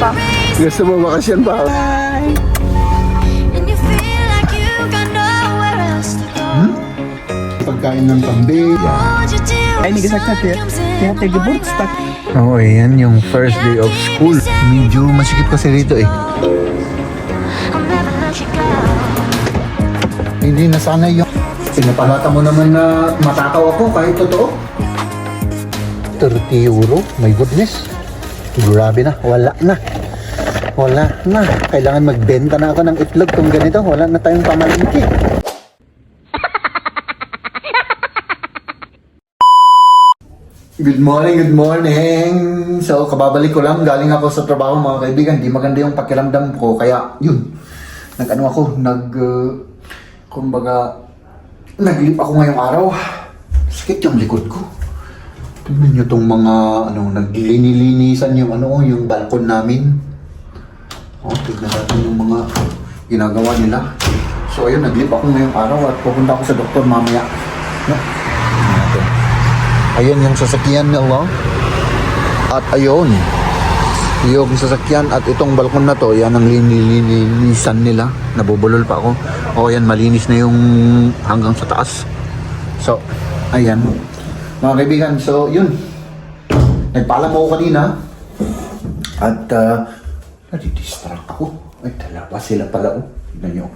pa. Gusto mo bakasyon pa? Bye! Pagkain ng kambing. Ay, nagasakit ya. Kaya taga-bootstock. Oo, yan yung first day of school. Medyo masikip kasi rito eh. Hindi nasanay yung... Pinapalata mo naman na matakaw ako kahit totoo. 30 euro? My goodness. Grabe na. Wala na. Wala na. Kailangan magbenta na ako ng itlog kung ganito. Wala na tayong pamalingki. Good morning, good morning. So, kababalik ko lang. Galing ako sa trabaho, mga kaibigan. Di maganda yung pakiramdam ko. Kaya, yun. Kumbaga, naglip ako ngayong araw. Sakit yung likod ko. Tingnan nyo tong mga, naglilinisan yung, yung balkon namin. Tignan natin yung mga ginagawa nila. So, ayun, naglip ako ngayong araw at pupunta ako sa doktor mamaya. No? Tingnan natin. Ayan yung sasakyan nila. At ayun, yung sasakyan at itong balkon na to, yan ang linilisan nila. Nabubulol pa ako. O yan, malinis na yung hanggang sa taas. So, ayan. Mga kaibigan, so yun. Nagpaalam ako kanina. At, nadidistract ako. Ay, dalawa sila pala. Tignan nyo.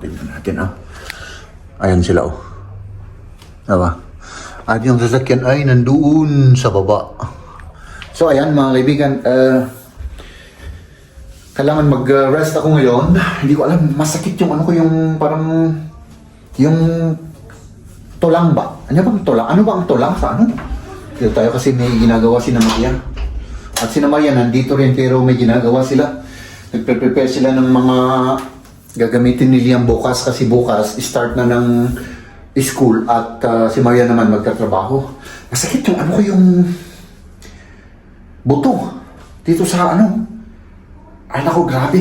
Tignan natin. Ayan sila. Diba? At yung sasakyan ay nandoon sa baba. So ayan mga kaibigan, kailangan mag-rest ako ngayon. Hindi ko alam, masakit yung yung parang yung tulang ba? Ano bang tulang? Ano ba ang tulang sa ano? Dito tayo kasi may ginagawa si Maria. At si Maria nandito rin pero may ginagawa sila. Nagpe-prepare sila ng mga gagamitin ni Liam bukas kasi bukas start na ng school at si Maria naman magtatrabaho. Masakit yung yung buto dito sa ay naku, grabe.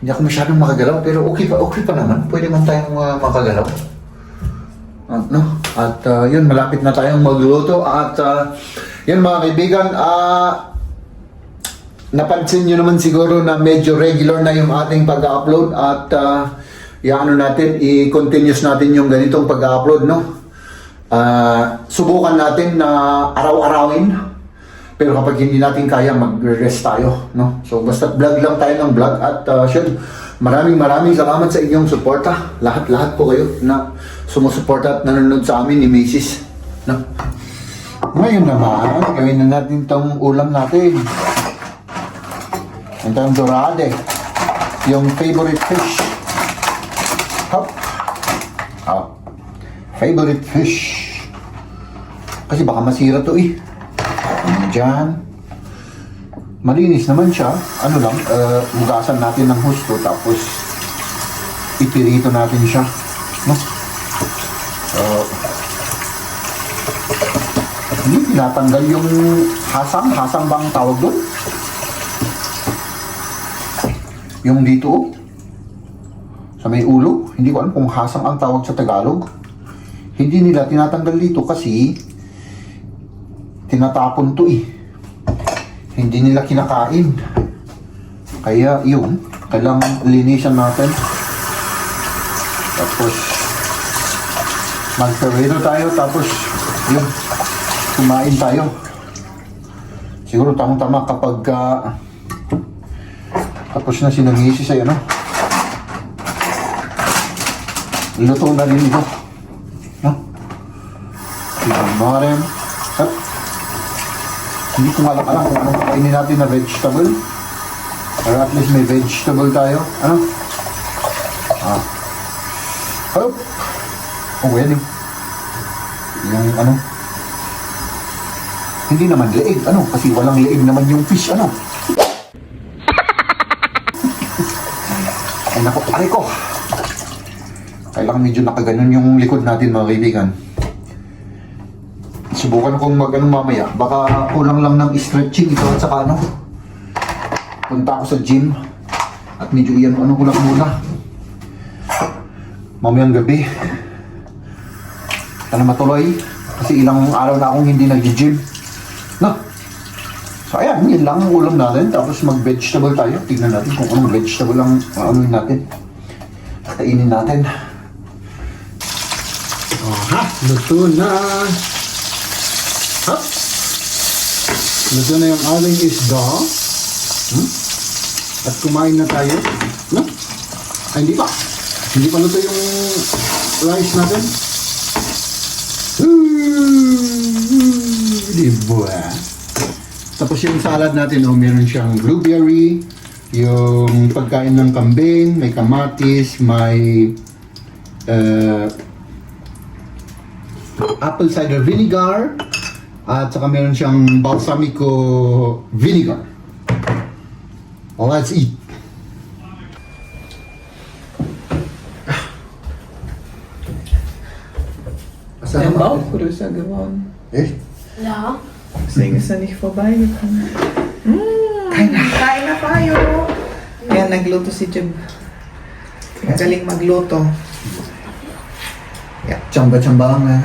Hindi ako masyadong makagalaw pero okay pa naman. Pwede man tayong makagalaw. At yun, malapit na tayong magluluto at yun mga kaibigan, napansin nyo naman siguro na medyo regular na yung ating pag-upload at i-continuous natin yung ganitong pag-upload, no? Subukan natin na araw-arawin. Pero kapag hindi natin kaya, mag-rest tayo, no? So, basta vlog lang tayo ng vlog. At maraming salamat sa inyong suporta. Lahat po kayo na sumusuporta at nanonood sa amin ni Macy's, no? Ngayon naman, gawin na natin itong ulam natin. Itong dorade. Yung favorite fish. Favorite fish. Kasi baka masira to eh. Diyan. Malinis naman siya. Hugasan natin ng husto tapos ipirito natin siya. No? Hindi tinatanggal yung hasang. Hasang bang tawag doon? Yung dito sa may ulo. Hindi ko alam kung hasang ang tawag sa Tagalog. Hindi nila tinatanggal dito kasi tinatapon to eh. Hindi nila kinakain. Kaya yun, kailangan linisan natin. Tapos mag-ferrero tayo tapos yun, kumain tayo. Siguro tamang-tama kapag tapos na sinangisi sa'yo, no? Luto na din ito. Marem. Hindi ko alam kung anong kainin natin na vegetable. Pero at least may vegetable tayo. Yan yung hindi naman leeg. Kasi walang leeg naman yung fish. Ay naku, aray ko. Kailangan medyo nakaganon yung likod natin mga kaibigan. Subukan kong mamaya. Baka kulang lang ng stretching ito at saka punta ako sa gym. At medyo ko lang muna. Mamayang gabi. Sana matuloy. Kasi ilang araw na akong hindi nag-gym. No? So ayan, yun lang ang ulam natin. Tapos mag-vegetable tayo. Tingnan natin kung anong vegetable ang ano natin. Kainin natin. Aha, luto na. Ha? Luto na yung aling isda. At kumain na tayo. No? Ay, hindi pa. Hindi pa luto yung rice natin. Diba? Tapos yung salad natin, meron siyang blueberry, yung pagkain ng kambing, may kamatis, may apple cider vinegar, at saka meron siyang balsamico vinegar. Oh, let's eat. Der Bauch größer geworden. Echt? Ja. Deswegen ist er nicht vorbeigekommen. Kain na tayo! Ayan, nagluto si Jeb. Magaling magluto. Tsamba-tsamba lang na.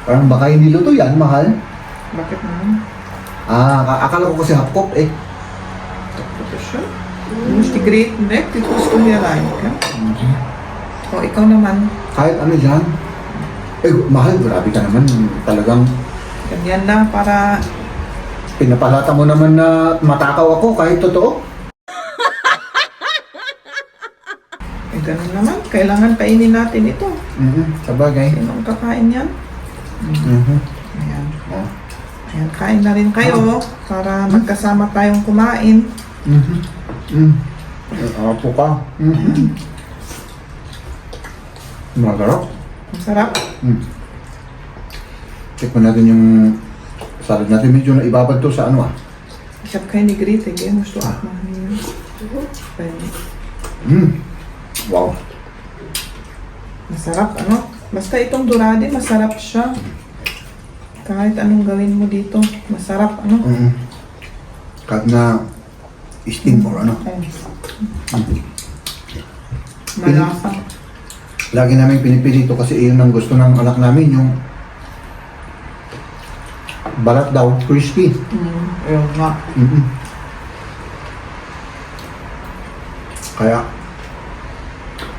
Parang baka hindi luto yan, mahal. Bakit naman? Akala ko kasi hapkop eh. Ito siya. Du musst die Gräten weg, die tust du hier rein. Okay? O, ikaw naman. Kahit ano dyan. Eh, mahal, grabe ka naman. Talagang Ganyan na para... pinapalata mo naman na matakaw ako kahit totoo. Eh, ganun naman. Kailangan kainin natin ito. Sabagay. Sino ang kakain yan? Mhm. Ayan. Oh. Ayan, kain na rin kayo para magkasama tayong kumain. Apo ka. Masarap. Masarap. Check mo natin yung salad natin. Medyo na ibabad to sa ano Ich habe keine Gräte, gell? Musst du abmachen hier. Wow. Masarap, ano? Basta itong dorade, masarap siya. Kahit anong gawin mo dito, masarap, ano? Kahit na steam or ano. Malasa. Lagi namin pinipili ito kasi iyon ang gusto ng anak namin, yung balat daw, crispy. Ayun nga. Kaya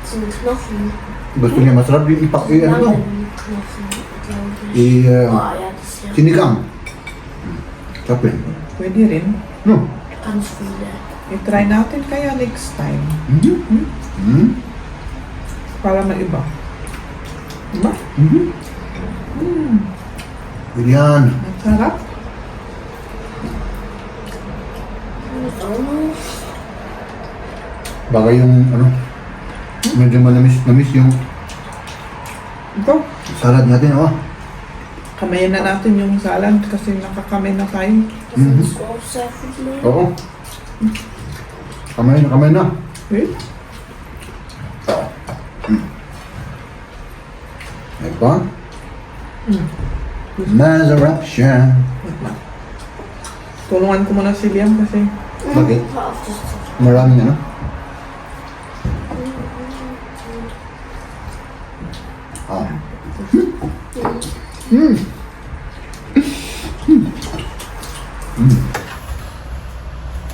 Zum Knochen. gusto niya masarap yung ano to, Knochen, glaube ich. Oh ja, das ist ja sinigang. Sarap yun. Pwede rin. No. ganz viele. I-try natin kaya next time. Para maiba. Diba? Yan. Masarap. Bagay yung ano, medyo manamis yung Ito, salad natin, kamayan na natin yung salad kasi nakakamay na tayo. Das findest du auch sehr gut leer. Oo. Kamay na. Eh? Diba? Masarap siya. Tulungan ko muna si Liam kasi Bakit? Hör auf, das zu Maraming ano?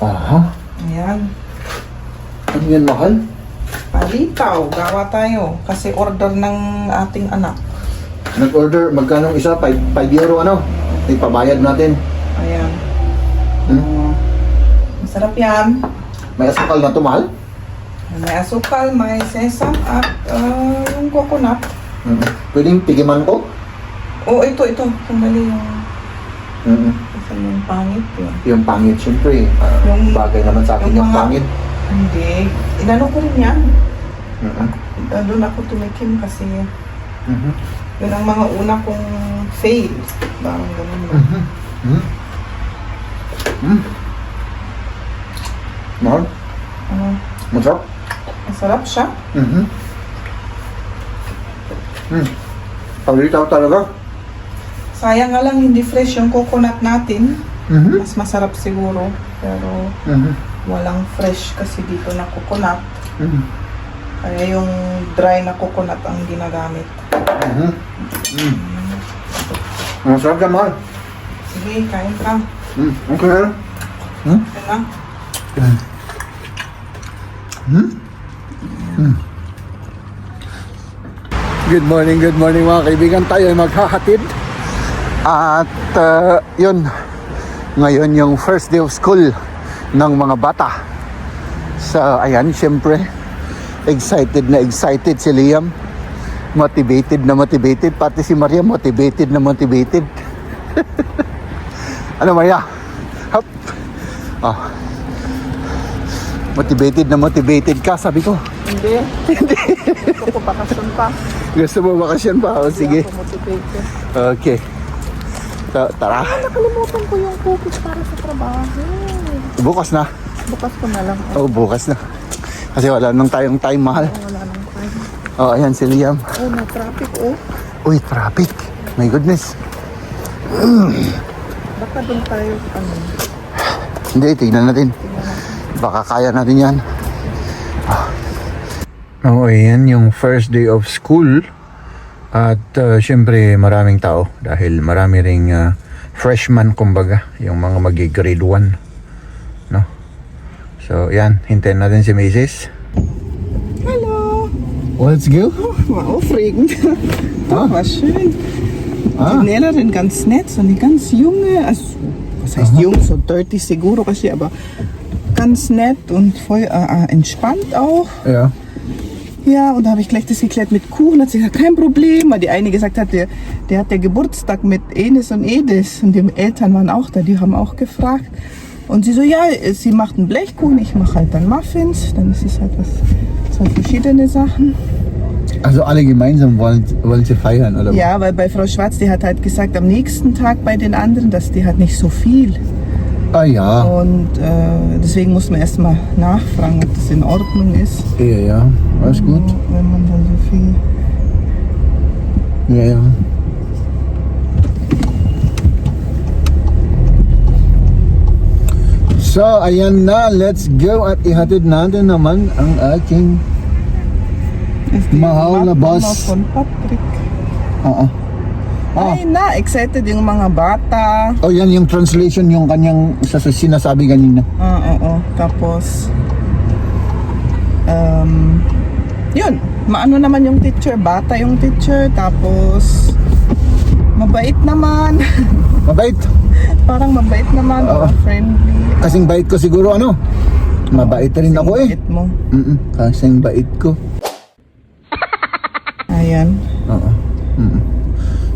Aha. ayan. Ano yan, mahal? Palitaw, gawa tayo kasi order ng ating anak. Nag-order, magkano isa? 5 euro ano? Ipabayad natin. Ayan. Hmm? Masarap yan. May asukal na to, mahal? May asukal, may sesam at yung coconut. Pwedeng tigiman ko? Oh, ito. Sandali yung... Kasi yung pangit yun. Yung pangit, syempre. Yung- Bagay naman sa akin yung yung mga- pangit. Hindi. Inano ko rin yan. Doon ako tumikim kasi yun ang mga una kong fail. Parang ganun ba? Mahal? Ano, Masarap? masarap siya. Palitaw talaga. Sayang nga lang hindi fresh yung coconut natin. Mas masarap siguro. Pero walang fresh kasi dito na coconut. Kaya yung dry na coconut ang ginagamit. Masarap ka, mahal. Sige, kain ka. Okay. Okay na. Good morning mga kaibigan. Tayo ay maghahatid. At yun, ngayon yung first day of school ng mga bata. So ayan, syempre excited si Liam. Motivated, pati si Maria motivated. Ano Maria? Hop. Oh. Motivated ka, sabi ko. Hindi. Gusto ko bakasyon pa. Gusto mo bakasyon pa? O sige. Hindi ako motivated. Okay. So, tara. Nakalimutan ko yung cookies para sa trabaho. Bukas na. Bukas ko na lang. Oh, bukas na. Kasi wala nang tayong time, mahal. Wala nang time. Oh, ayan si Liam. Oh, na traffic oh. Uy, traffic. My goodness. Baka doon tayo, Hindi, tignan natin. Baka kaya natin yan. Oh, ayan yung first day of school. At syempre maraming tao dahil marami ring freshman kumbaga, yung mga magi-grade 1, no? So yan, hintayin natin si Mrs. Hallo. Let's go. War aufregend. Ah. War schön. Ah. Die Lehrerin ganz nett, so eine ganz junge, also was heißt jung, so 30 siguro kasi, aber ganz nett und voll entspannt auch. Ja. Ja, und da habe ich gleich das geklärt mit Kuchen. Hat sie gesagt, kein Problem, weil die eine gesagt hat, der hat der Geburtstag mit Enes und Edis und die Eltern waren auch da, die haben auch gefragt. Und sie so, ja, sie macht einen Blechkuchen, ich mache halt dann Muffins, dann ist es halt verschiedene Sachen. Also alle gemeinsam wollen sie feiern, oder? Ja, weil bei Frau Schwarz, die hat halt gesagt, am nächsten Tag bei den anderen, dass die hat nicht so viel. Ah ja. Und deswegen muss man erstmal nachfragen, ob das in Ordnung ist. Ja, alles gut. Wenn man dann so viel... Ja. So, ayan na. Let's go. At ihatid natin naman ang aking Ist die mahal na Mama bus. von Patrick. Oo. Ay na, excited yung mga bata. Oh, yan yung translation, yung kanyang sinasabi kanina. Oo. Tapos, yun, maano naman yung teacher, bata yung teacher, tapos, mabait naman. Mabait. Parang mabait naman, Oo. friendly. Kasing bait ko siguro, ano? Mabait rin ako eh. Bait mo. Kasing bait ko. Ayan. Oo.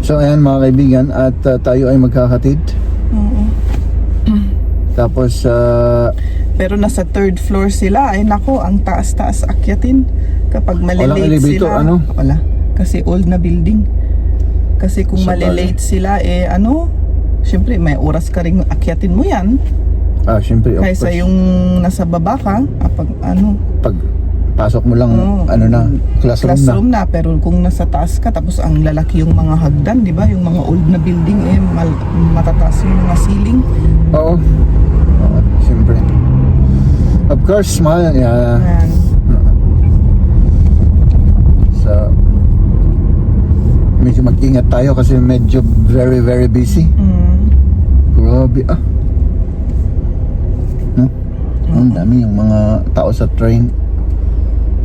So ayan mga kaibigan, at tayo ay magkakatid. Oo. Tapos Pero nasa third floor sila. Ay nako, ang taas-taas akyatin. Kapag walang malilate elevator, sila. ano? Wala. Kasi old na building. Kasi kung Sa malilate sila, syempre may oras ka rin akyatin mo yan. syempre of Kaysa course, yung nasa baba ka, pag pasok mo lang, classroom na. Pero kung nasa taas ka, tapos ang lalaki yung mga hagdan, di ba? Yung mga old na building, matataas yung mga ceiling. Oo, syempre. Of course, mahal. Yeah. Ayan. So, medyo mag-ingat tayo kasi medyo very, very busy. Grabe, No? Ang dami yung mga tao sa train.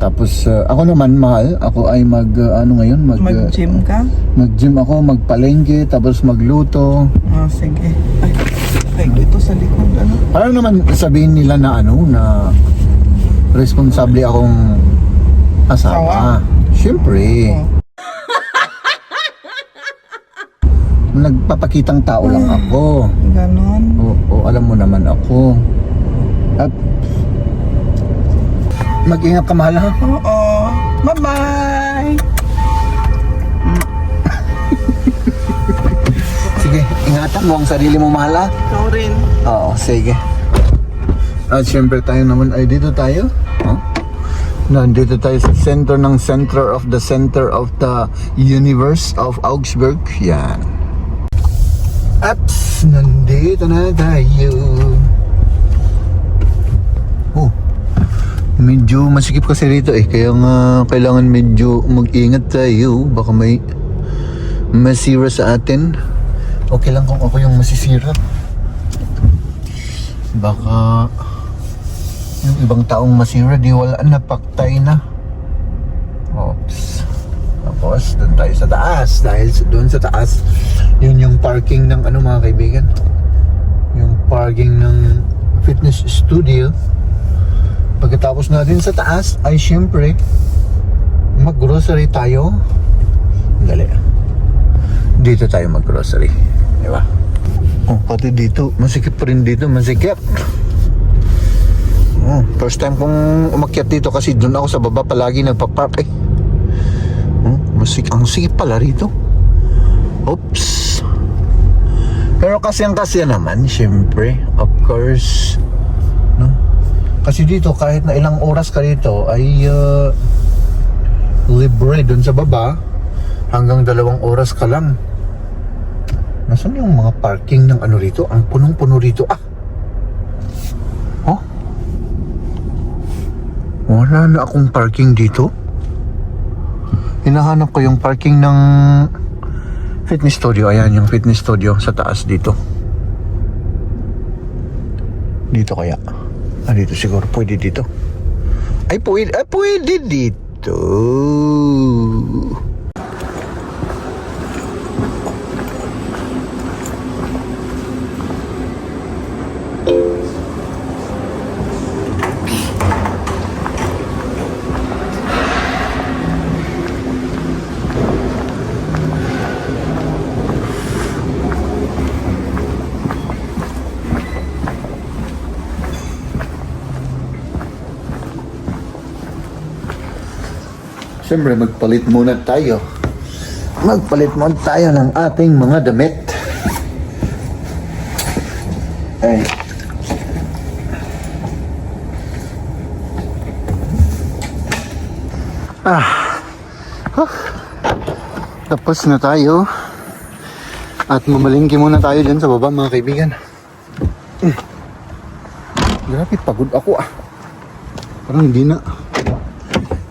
Tapos, ako naman, mahal. Ako ay ngayon? Mag-gym ka? Mag-gym ako, magpalengke, tapos magluto. Sige. Ay, ito sa likod, Parang naman sabihin nila na na responsable akong asawa. Siyempre. Nagpapakitang tao lang ako. Ganon. Oo, alam mo naman ako. At mag-ingat ka, mahal, ha? Oo. Bye-bye! Sige, ingatan mo ang sarili mo, mahal, ha? Ikaw rin. Oo, sige. At syempre tayo naman ay dito tayo. Nandito tayo sa center of the universe of Augsburg. Yan. At nandito na tayo. Medyo masikip kasi rito kaya nga kailangan medyo mag-ingat tayo, baka may masira sa atin. Okay lang kung ako yung masisira. Baka yung ibang taong masira, di wala na, paktay na. Oops. Tapos, doon tayo sa taas. Dahil doon sa taas, yun yung parking ng ano mga kaibigan. Yung parking ng fitness studio. Pagkatapos natin sa taas, ay syempre, mag-grocery tayo. Dali. Dito tayo mag-grocery. Diba? Oh, pati dito. Masikip pa rin dito. Masikip. Oh, first time kong umakyat dito kasi doon ako sa baba palagi nagpa-park. Oh, ang sikip pala rito. Oops. Pero kasi naman, syempre, of course, no? Kasi dito, kahit na ilang oras ka dito, ay libre dun sa baba. Hanggang 2 oras ka lang. Nasaan yung mga parking ng ano rito? Ang punong-puno rito. Oh? Wala na akong parking dito. Hinahanap ko yung parking ng fitness studio. Ayan yung fitness studio sa taas dito. Dito kaya? Dito siguro. Pwede dito. Ay, pwede dito. Siyempre, magpalit muna tayo. Magpalit muna tayo ng ating mga damit. Ay. Tapos na tayo. At mamalingki muna tayo dyan sa baba, mga kaibigan. Grabe, pagod ako Parang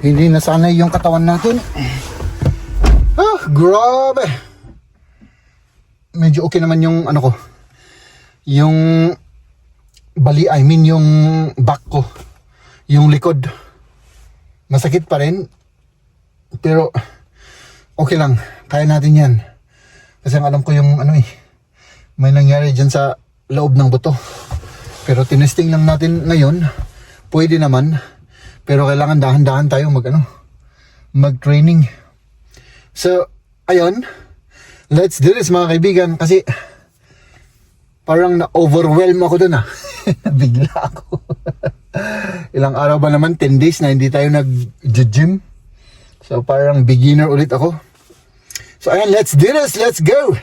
hindi na sanay yung katawan natin. Grabe. Medyo okay naman yung ano ko. Yung yung back ko. Yung likod. Masakit pa rin. Pero okay lang. Kaya natin yan. Kasi ang alam ko yung may nangyari dyan sa loob ng buto. Pero tinesting lang natin ngayon. Pwede naman. Pero kailangan dahan-dahan tayo mag-training. So, ayun. Let's do this mga kaibigan. Kasi parang na-overwhelm ako dun Nabigla ako. Ilang araw ba naman? 10 days na hindi tayo nag-gym. So parang beginner ulit ako. So ayun, let's do this. Let's go!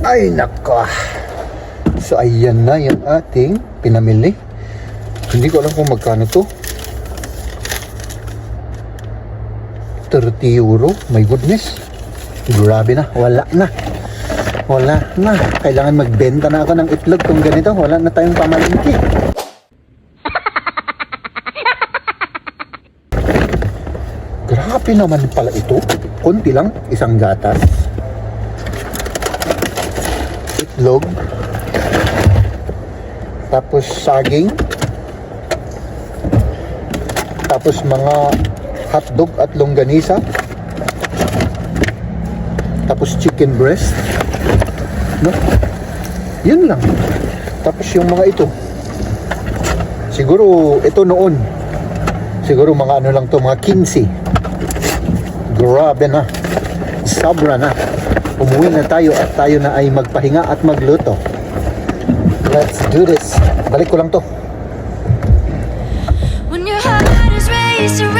Ay nako. So ayan na yung ating pinamili. Hindi ko alam kung magkano to. 30 euro. My goodness. Grabe na. Wala na. Kailangan magbenta na ako ng itlog kung ganito. Wala na tayong pamalingki. Grabe naman pala ito. Kunti lang. Isang gatas. Itlog, tapos saging, tapos mga hotdog at longganisa, tapos chicken breast, no? Yun lang. Tapos yung mga ito, siguro ito noon, siguro mga ano lang to, mga 15. Grabe na, sobra na. Umuwi na tayo at tayo na ay magpahinga at magluto. Let's do this. Balik ko lang to. When your heart is racing